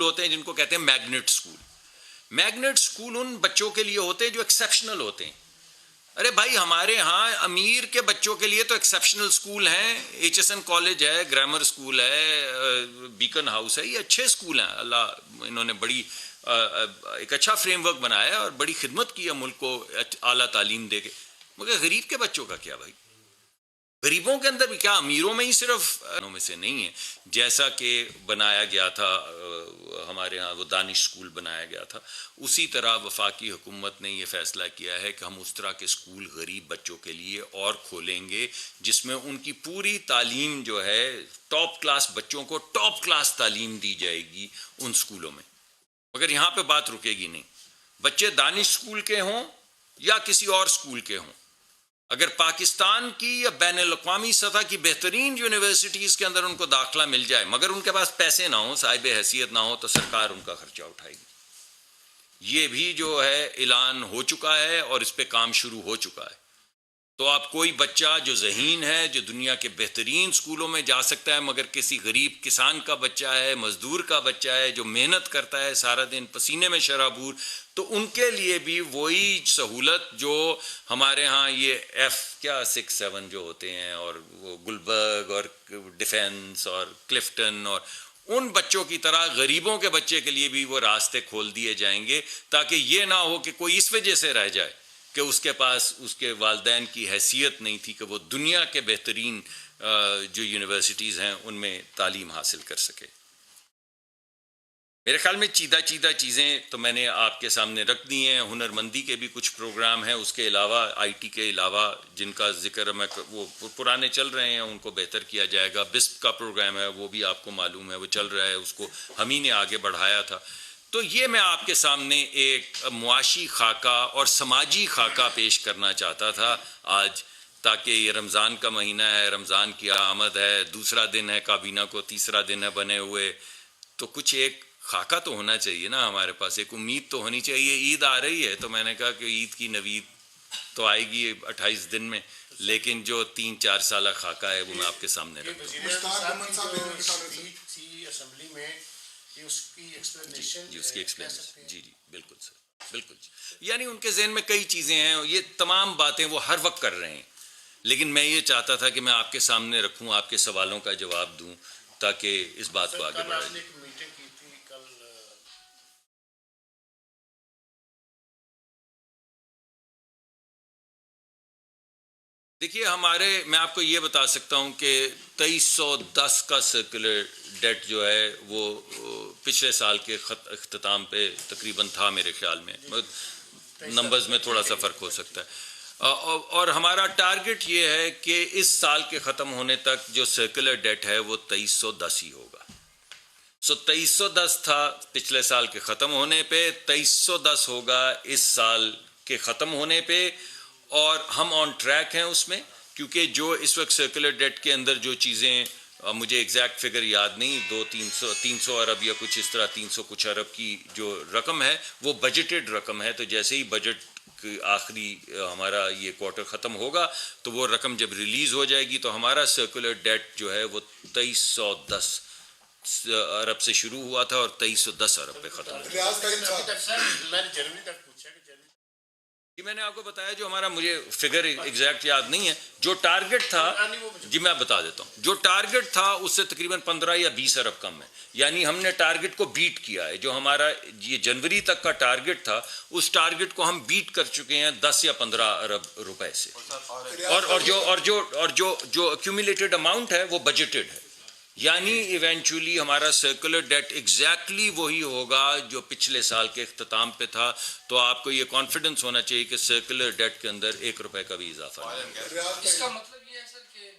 ہوتے ہیں جن کو کہتے ہیں میگنیٹ اسکول. میگنیٹ اسکول ان بچوں کے لیے ہوتے ہیں جو ایکسیپشنل ہوتے ہیں. ارے بھائی ہمارے ہاں امیر کے بچوں کے لیے تو ایکسیپشنل اسکول ہیں, ایچ ایس این کالج ہے, گرامر اسکول ہے, بیکن ہاؤس ہے, یہ اچھے اسکول ہیں. اللہ انہوں نے بڑی ایک اچھا فریم ورک بنایا ہے اور بڑی خدمت کی ہے ملک کو اعلیٰ تعلیم دے کے. مگر غریب کے بچوں کا کیا بھائی؟ غریبوں کے اندر بھی کیا امیروں میں ہی صرف میں سے نہیں ہے. جیسا کہ بنایا گیا تھا ہمارے ہاں وہ دانش اسکول بنایا گیا تھا, اسی طرح وفاقی حکومت نے یہ فیصلہ کیا ہے کہ ہم اس طرح کے اسکول غریب بچوں کے لیے اور کھولیں گے جس میں ان کی پوری تعلیم جو ہے ٹاپ کلاس بچوں کو ٹاپ کلاس تعلیم دی جائے گی ان اسکولوں میں. مگر یہاں پہ بات رکے گی نہیں. بچے دانش اسکول کے ہوں یا کسی اور اسکول کے ہوں, اگر پاکستان کی یا بین الاقوامی سطح کی بہترین یونیورسٹیز کے اندر ان کو داخلہ مل جائے مگر ان کے پاس پیسے نہ ہوں, صاحب حیثیت نہ ہو, تو سرکار ان کا خرچہ اٹھائے گی. یہ بھی جو ہے اعلان ہو چکا ہے اور اس پہ کام شروع ہو چکا ہے. تو آپ کوئی بچہ جو ذہین ہے, جو دنیا کے بہترین اسکولوں میں جا سکتا ہے, مگر کسی غریب کسان کا بچہ ہے, مزدور کا بچہ ہے, جو محنت کرتا ہے سارا دن پسینے میں شرابور, تو ان کے لیے بھی وہی سہولت جو ہمارے ہاں یہ F6-7 جو ہوتے ہیں, اور وہ گلبرگ اور ڈیفینس اور کلفٹن اور ان بچوں کی طرح غریبوں کے بچے کے لیے بھی وہ راستے کھول دیے جائیں گے, تاکہ یہ نہ ہو کہ کوئی اس وجہ سے رہ جائے کہ اس کے پاس اس کے والدین کی حیثیت نہیں تھی کہ وہ دنیا کے بہترین جو یونیورسٹیز ہیں ان میں تعلیم حاصل کر سکے. میرے خیال میں چیدہ چیزیں تو میں نے آپ کے سامنے رکھ دی ہیں. ہنر مندی کے بھی کچھ پروگرام ہیں, اس کے علاوہ آئی ٹی کے علاوہ جن کا ذکر میں وہ پرانے چل رہے ہیں ان کو بہتر کیا جائے گا. بسپ کا پروگرام ہے وہ بھی آپ کو معلوم ہے, وہ چل رہا ہے, اس کو ہم ہی نے آگے بڑھایا تھا. تو یہ میں آپ کے سامنے ایک معاشی خاکہ اور سماجی خاکہ پیش کرنا چاہتا تھا آج, تاکہ یہ رمضان کا مہینہ ہے, رمضان کی آمد ہے, دوسرا دن ہے کابینہ کو, تیسرا دن ہے بنے ہوئے, تو کچھ ایک خاکہ تو ہونا چاہیے نا ہمارے پاس, ایک امید تو ہونی چاہیے. عید آ رہی ہے تو میں نے کہا کہ عید کی نوید تو آئے گی 28 دن میں, لیکن جو 3-4 سالہ خاکہ ہے وہ میں آپ کے سامنے رکھتا ہوں. اس کی ایکسپلینیشن جی بالکل سر, بالکل. یعنی ان کے ذہن میں کئی چیزیں ہیں, یہ تمام باتیں وہ ہر وقت کر رہے ہیں, لیکن میں یہ چاہتا تھا کہ میں آپ کے سامنے رکھوں, آپ کے سوالوں کا جواب دوں, تاکہ اس بات کو آگے بڑھائیں. دیکھیے میں آپ کو یہ بتا سکتا ہوں کہ 2310 کا سرکولر ڈیٹ جو ہے وہ پچھلے سال کے اختتام پہ تقریباً تھا میرے خیال میں, نمبرز میں تھوڑا سا فرق ہو سکتا ہے, اور ہمارا ٹارگٹ یہ ہے کہ اس سال کے ختم ہونے تک جو سرکولر ڈیٹ ہے وہ 2310 ہی ہوگا. 2310 تھا پچھلے سال کے ختم ہونے پہ, 2310 ہوگا اس سال کے ختم ہونے پہ, اور ہم آن ٹریک ہیں اس میں, کیونکہ جو اس وقت سرکولر ڈیٹ کے اندر جو چیزیں, مجھے ایگزیکٹ فگر یاد نہیں, 300 ارب یا کچھ اس طرح 300 کچھ ارب کی جو رقم ہے وہ بجٹڈ رقم ہے. تو جیسے ہی بجٹ آخری ہمارا یہ کوارٹر ختم ہوگا تو وہ رقم جب ریلیز ہو جائے گی تو ہمارا سرکولر ڈیٹ جو ہے وہ 2310 ارب سے شروع ہوا تھا اور 2310 ارب پہ ختم ہوا. جی میں نے آپ کو بتایا جو ہمارا, مجھے فگر ایگزیکٹ یاد نہیں ہے, جو ٹارگٹ تھا, جی میں بتا دیتا ہوں, جو ٹارگٹ تھا اس سے تقریباً 15 یا 20 ارب کم ہے. یعنی ہم نے ٹارگٹ کو بیٹ کیا ہے. جو ہمارا یہ جنوری تک کا ٹارگٹ تھا اس ٹارگٹ کو ہم بیٹ کر چکے ہیں 10 یا 15 ارب روپے سے, اور جو ایکومولیٹڈ اماؤنٹ ہے وہ بجٹڈ ہے. یعنی ایونچولی ہمارا سرکولر ڈیٹ ایگزیکٹلی وہی ہوگا جو پچھلے سال کے اختتام پہ تھا. تو آپ کو یہ کانفیڈنس ہونا چاہیے کہ سرکولر ڈیٹ کے اندر 1 روپے کا بھی اضافہ نہیں. اس کا مطلب یہ ہے سر کہ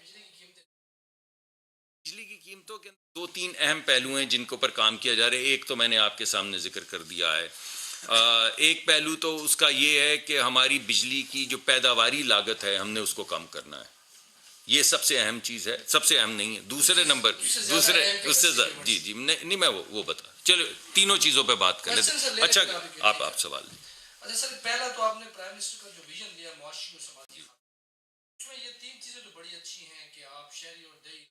بجلی کی قیمتوں کے اندر 2-3 اہم پہلو ہیں جن کے اوپر کام کیا جا رہا ہے. ایک تو میں نے آپ کے سامنے ذکر کر دیا ہے. ایک پہلو تو اس کا یہ ہے کہ ہماری بجلی کی جو پیداواری لاگت ہے ہم نے اس کو کم کرنا ہے. یہ سب سے اہم چیز ہے, سب سے اہم نہیں ہے, دوسرے نمبر دوسرے اس سے جی نہیں میں وہ بتا, چلو تینوں چیزوں پہ بات کر لیتے. اچھا آپ سوال لیں. اچھا سر, پہلا تو آپ نے پرائم منسٹر کا جو ویژن دیا معاشی اور سماجی, اس میں یہ 3 چیزیں تو بڑی اچھی ہیں کہ آپ شہری اور دیہی,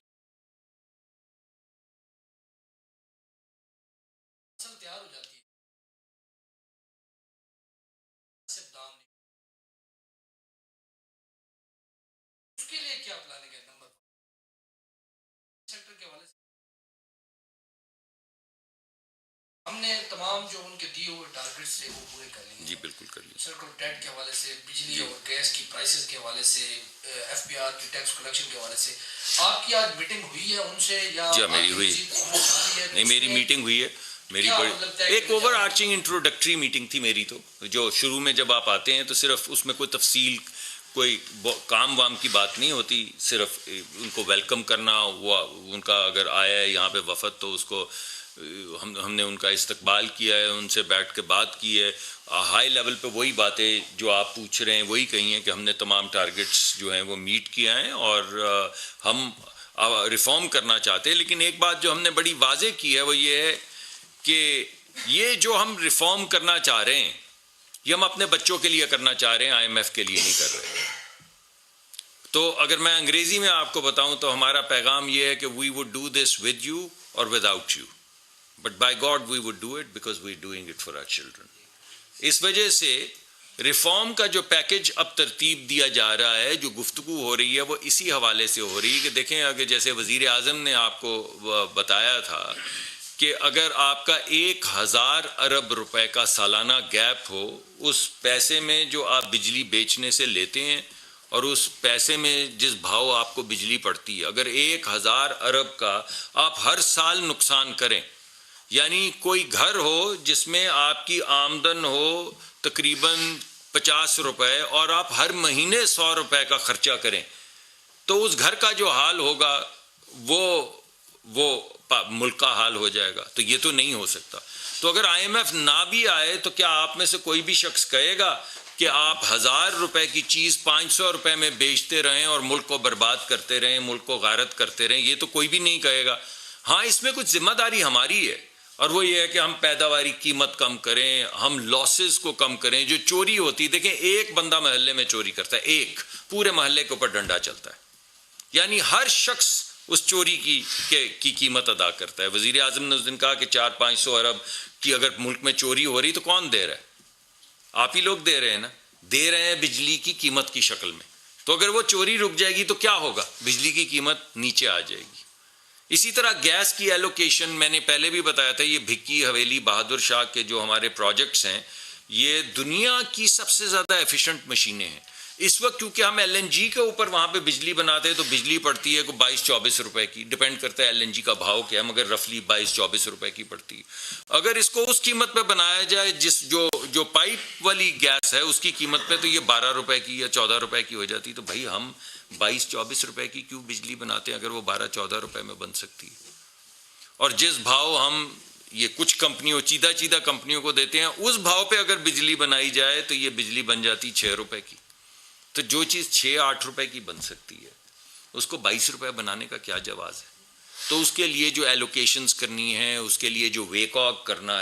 ہم نے تمام جو ان کے دیے ہوئے ٹارگیٹس تھے وہ پورے کر لیے جی بالکل کر لیے. سرکل ڈیٹ کے حوالے سے, بجلی اور گیس کی پرائسز کے حوالے سے, ایف پی آر کی ٹیکس کلیکشن کے حوالے سے. آپ کی آج میٹنگ ہوئی ہے ان سے یا جی میری ہوئی نہیں, میری میٹنگ ہوئی ہے. میری بڑی ایک اوور آرچنگ انٹروڈکٹری میٹنگ تھی میری, تو جو شروع میں جب آپ آتے ہیں تو صرف اس میں کوئی تفصیل کوئی کام وام کی بات نہیں ہوتی, صرف ان کو ویلکم کرنا ہوا. ان کا اگر آیا ہے یہاں پہ وفد تو اس کو ہم نے ان کا استقبال کیا ہے, ان سے بیٹھ کے بات کی ہے. ہائی لیول پہ وہی باتیں جو آپ پوچھ رہے ہیں وہی کہی ہیں کہ ہم نے تمام ٹارگٹس جو ہیں وہ میٹ کیا ہیں اور ہم ریفارم کرنا چاہتے ہیں. لیکن ایک بات جو ہم نے بڑی واضح کی ہے وہ یہ ہے کہ یہ جو ہم ریفارم کرنا چاہ رہے ہیں یہ ہم اپنے بچوں کے لیے کرنا چاہ رہے ہیں, آئی ایم ایف کے لیے نہیں کر رہے. تو اگر میں انگریزی میں آپ کو بتاؤں تو ہمارا پیغام یہ ہے کہ we would do this with you اور without you, but by God we would do it because we doing it for our children. اس وجہ سے ریفارم کا جو پیکج اب ترتیب دیا جا رہا ہے, جو گفتگو ہو رہی ہے وہ اسی حوالے سے ہو رہی ہے کہ دیکھیں اگر جیسے وزیر اعظم نے آپ کو بتایا تھا کہ اگر آپ کا 1000 ارب روپے کا سالانہ گیپ ہو اس پیسے میں جو آپ بجلی بیچنے سے لیتے ہیں اور اس پیسے میں جس بھاؤ آپ کو بجلی پڑتی ہے, اگر 1000 ارب کا آپ ہر سال نقصان کریں, یعنی کوئی گھر ہو جس میں آپ کی آمدن ہو تقریباً 50 روپے اور آپ ہر مہینے 100 روپے کا خرچہ کریں, تو اس گھر کا جو حال ہوگا وہ ملک کا حال ہو جائے گا. تو یہ تو نہیں ہو سکتا. تو اگر آئی ایم ایف نہ بھی آئے تو کیا آپ میں سے کوئی بھی شخص کہے گا کہ آپ 1000 روپے کی چیز 500 روپے میں بیچتے رہیں اور ملک کو برباد کرتے رہیں, ملک کو غارت کرتے رہیں؟ یہ تو کوئی بھی نہیں کہے گا. ہاں اس میں کچھ ذمہ داری ہماری ہے, اور وہ یہ ہے کہ ہم پیداواری قیمت کم کریں, ہم لاسز کو کم کریں. جو چوری ہوتی, دیکھیں ایک بندہ محلے میں چوری کرتا ہے, ایک پورے محلے کے اوپر ڈنڈا چلتا ہے, یعنی ہر شخص اس چوری کی قیمت ادا کرتا ہے. وزیر اعظم نے اس دن کہا کہ 400-500 ارب کی اگر ملک میں چوری ہو رہی تو کون دے رہا ہے؟ آپ ہی لوگ دے رہے ہیں نا, دے رہے ہیں بجلی کی قیمت کی شکل میں. تو اگر وہ چوری رک جائے گی تو کیا ہوگا؟ بجلی کی قیمت نیچے آ جائے گی. اسی طرح گیس کی ایلوکیشن میں نے پہلے بھی بتایا تھا, یہ بھکی حویلی بہادر شاہ کے جو ہمارے پروجیکٹس ہیں یہ دنیا کی سب سے زیادہ ایفیشنٹ مشینیں ہیں. اس وقت کیونکہ ہم ایل این جی کے اوپر وہاں پہ بجلی بناتے ہیں تو بجلی پڑتی ہے 22-24 روپے کی, ڈپینڈ کرتا ہے ایل این جی کا بھاؤ کیا ہے, مگر رفلی 22-24 روپے کی پڑتی ہے. اگر اس کو اس قیمت پہ بنایا جائے جو پائپ والی گیس ہے اس کی قیمت پہ, تو یہ 12 روپے کی یا 14 روپے کی ہو جاتی. تو بھائی ہم 22-24 روپے کی کیوں بجلی بناتے ہیں اگر وہ 12-14 روپے میں بن سکتی ہے؟ اور جس بھاؤ ہم یہ کچھ کمپنیوں چیدہ کمپنیوں کو دیتے ہیں اس بھاؤ پہ اگر بجلی بنائی جائے تو یہ بجلی بن جاتی 6 روپے کی. تو جو چیز 6-8 روپے کی بن سکتی ہے اس کو 22 روپے بنانے کا کیا جواز ہے؟ تو اس کے لیے جو ایلوکیشنز کرنی ہے, اس کے لیے جو ویک آف کرنا ہے,